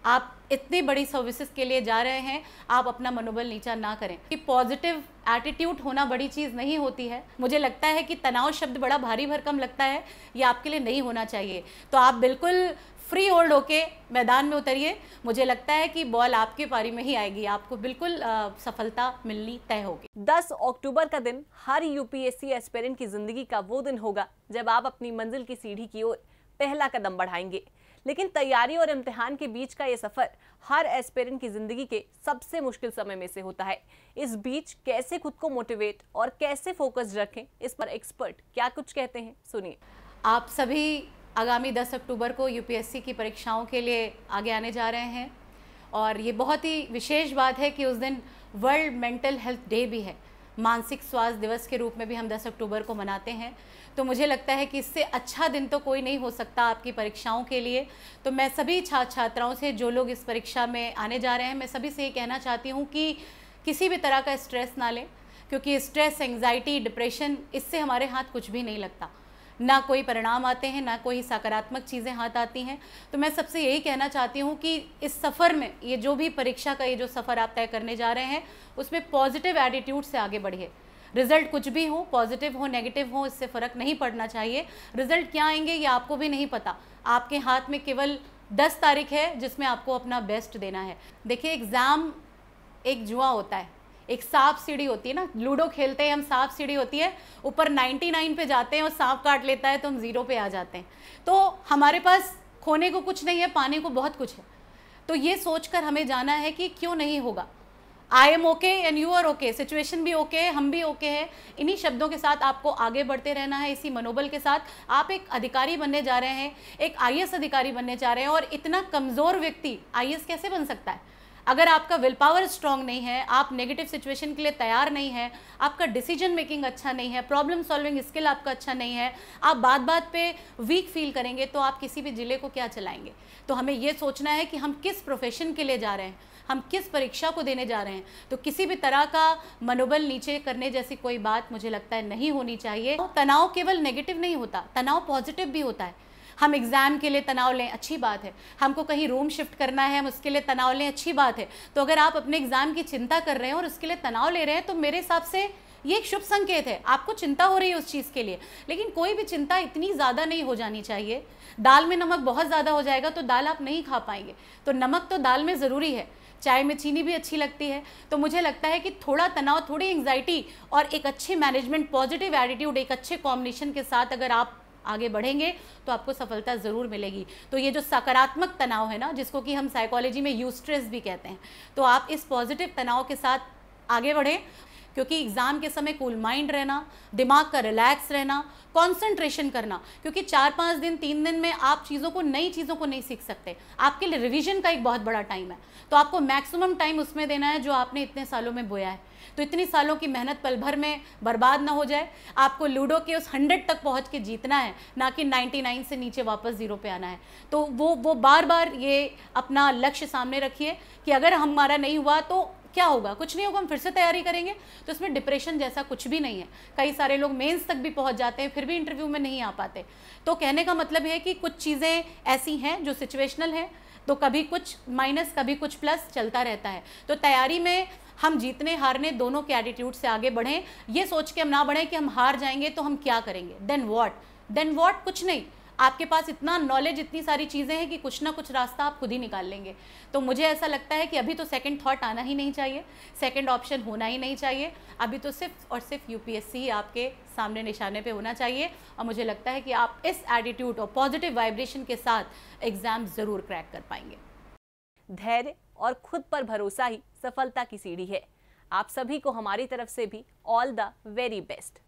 आप इतनी बड़ी सर्विसेज के लिए जा रहे हैं, आप अपना मनोबल नीचा ना करें। कि पॉजिटिव एटीट्यूड होना बड़ी चीज़ नहीं होती है। मुझे लगता है कि तनाव शब्द बड़ा भारी भरकम लगता है, ये आपके लिए नहीं होना चाहिए। तो आप बिल्कुल फ्री होल्ड होके मैदान में उतरिए। मुझे लगता है कि बॉल आपके पारी में ही आएगी, आपको बिल्कुल सफलता मिलनी तय होगी। 10 अक्टूबर का दिन हर यूपीएससी एस्पिरेंट की जिंदगी का वो दिन होगा जब आप अपनी मंजिल की सीढ़ी की ओर पहला कदम बढ़ाएंगे। लेकिन तैयारी और इम्तिहान के बीच का ये सफर हर एस्पिरेंट की जिंदगी के सबसे मुश्किल समय में से होता है। इस बीच कैसे खुद को मोटिवेट और कैसे फोकस रखें, इस पर एक्सपर्ट क्या कुछ कहते हैं, सुनिए। आप सभी आगामी 10 अक्टूबर को यूपीएससी की परीक्षाओं के लिए आगे आने जा रहे हैं और ये बहुत ही विशेष बात है कि उस दिन वर्ल्ड मेंटल हेल्थ डे भी है। मानसिक स्वास्थ्य दिवस के रूप में भी हम 10 अक्टूबर को मनाते हैं। तो मुझे लगता है कि इससे अच्छा दिन तो कोई नहीं हो सकता आपकी परीक्षाओं के लिए। तो मैं सभी छात्र छात्राओं से, जो लोग इस परीक्षा में आने जा रहे हैं, मैं सभी से ये कहना चाहती हूँ कि किसी भी तरह का स्ट्रेस ना लें, क्योंकि स्ट्रेस, एंग्जाइटी, डिप्रेशन, इससे हमारे हाथ कुछ भी नहीं लगता। ना कोई परिणाम आते हैं, ना कोई सकारात्मक चीज़ें हाथ आती हैं। तो मैं सबसे यही कहना चाहती हूँ कि इस सफ़र में, ये जो भी परीक्षा का ये जो सफ़र आप तय करने जा रहे हैं, उसमें पॉजिटिव एटीट्यूड से आगे बढ़िए। रिजल्ट कुछ भी हो, पॉजिटिव हो, नेगेटिव हो, इससे फ़र्क नहीं पड़ना चाहिए। रिजल्ट क्या आएंगे ये आपको भी नहीं पता। आपके हाथ में केवल 10 तारीख है जिसमें आपको अपना बेस्ट देना है। देखिए, एग्ज़ाम एक जुआ होता है, एक सांप सीढ़ी होती है ना, लूडो खेलते हैं हम, सांप सीढ़ी होती है, ऊपर 99 पे जाते हैं और सांप काट लेता है तो हम 0 पे आ जाते हैं। तो हमारे पास खोने को कुछ नहीं है, पाने को बहुत कुछ है। तो ये सोचकर हमें जाना है कि क्यों नहीं होगा। I am okay and you are okay, situation भी ओके है, हम भी ओके हैं। इन्हीं शब्दों के साथ आपको आगे बढ़ते रहना है। इसी मनोबल के साथ आप एक अधिकारी बनने जा रहे हैं, एक आईएएस अधिकारी बनने जा रहे हैं। और इतना कमज़ोर व्यक्ति आईएएस कैसे बन सकता है? अगर आपका विल पावर स्ट्रांग नहीं है, आप नेगेटिव सिचुएशन के लिए तैयार नहीं है, आपका डिसीजन मेकिंग अच्छा नहीं है, प्रॉब्लम सॉल्विंग स्किल आपका अच्छा नहीं है, आप बात बात पे वीक फील करेंगे, तो आप किसी भी जिले को क्या चलाएंगे? तो हमें ये सोचना है कि हम किस प्रोफेशन के लिए जा रहे हैं, हम किस परीक्षा को देने जा रहे हैं। तो किसी भी तरह का मनोबल नीचे करने जैसी कोई बात मुझे लगता है नहीं होनी चाहिए। तो तनाव केवल नेगेटिव नहीं होता, तनाव पॉजिटिव भी होता है। हम एग्ज़ाम के लिए तनाव लें, अच्छी बात है। हमको कहीं रूम शिफ्ट करना है, हम उसके लिए तनाव लें, अच्छी बात है। तो अगर आप अपने एग्ज़ाम की चिंता कर रहे हैं और उसके लिए तनाव ले रहे हैं, तो मेरे हिसाब से ये एक शुभ संकेत है। आपको चिंता हो रही है उस चीज़ के लिए, लेकिन कोई भी चिंता इतनी ज़्यादा नहीं हो जानी चाहिए। दाल में नमक बहुत ज़्यादा हो जाएगा तो दाल आप नहीं खा पाएंगे। तो नमक तो दाल में ज़रूरी है, चाय में चीनी भी अच्छी लगती है। तो मुझे लगता है कि थोड़ा तनाव, थोड़ी एंग्जाइटी और एक अच्छे मैनेजमेंट, पॉजिटिव एटीट्यूड, एक अच्छे कॉम्बिनेशन के साथ अगर आप आगे बढ़ेंगे तो आपको सफलता ज़रूर मिलेगी। तो ये जो सकारात्मक तनाव है ना, जिसको कि हम साइकोलॉजी में यूस्ट्रेस भी कहते हैं, तो आप इस पॉजिटिव तनाव के साथ आगे बढ़ें। क्योंकि एग्ज़ाम के समय कूल माइंड रहना, दिमाग का रिलैक्स रहना, कंसंट्रेशन करना, क्योंकि 4-5 दिन, 3 दिन में आप चीज़ों को, नई चीज़ों को नहीं सीख सकते। आपके लिए रिवीजन का एक बहुत बड़ा टाइम है, तो आपको मैक्सिमम टाइम उसमें देना है जो आपने इतने सालों में बोया है। तो इतनी सालों की मेहनत पल भर में बर्बाद ना हो जाए। आपको लूडो के उस 100 तक पहुंच के जीतना है, ना कि 99 से नीचे वापस 0 पे आना है। तो वो बार बार ये अपना लक्ष्य सामने रखिए कि अगर हमारा नहीं हुआ तो क्या होगा, कुछ नहीं होगा, हम फिर से तैयारी करेंगे। तो इसमें डिप्रेशन जैसा कुछ भी नहीं है। कई सारे लोग मेंस तक भी पहुंच जाते हैं, फिर भी इंटरव्यू में नहीं आ पाते। तो कहने का मतलब है कि कुछ चीज़ें ऐसी हैं जो सिचुएशनल हैं, तो कभी कुछ माइनस, कभी कुछ प्लस चलता रहता है। तो तैयारी में हम जीतने हारने दोनों के एटीट्यूड से आगे बढ़ें। ये सोच के हम ना बढ़ें कि हम हार जाएंगे तो हम क्या करेंगे, देन व्हाट, कुछ नहीं। आपके पास इतना नॉलेज, इतनी सारी चीज़ें हैं कि कुछ ना कुछ रास्ता आप खुद ही निकाल लेंगे। तो मुझे ऐसा लगता है कि अभी तो सेकंड थॉट आना ही नहीं चाहिए, सेकंड ऑप्शन होना ही नहीं चाहिए। अभी तो सिर्फ और सिर्फ यूपीएससी ही आपके सामने निशाने पे होना चाहिए। और मुझे लगता है कि आप इस एटीट्यूड और पॉजिटिव वाइब्रेशन के साथ एग्ज़ाम ज़रूर क्रैक कर पाएंगे। धैर्य और खुद पर भरोसा ही सफलता की सीढ़ी है। आप सभी को हमारी तरफ से भी ऑल द वेरी बेस्ट।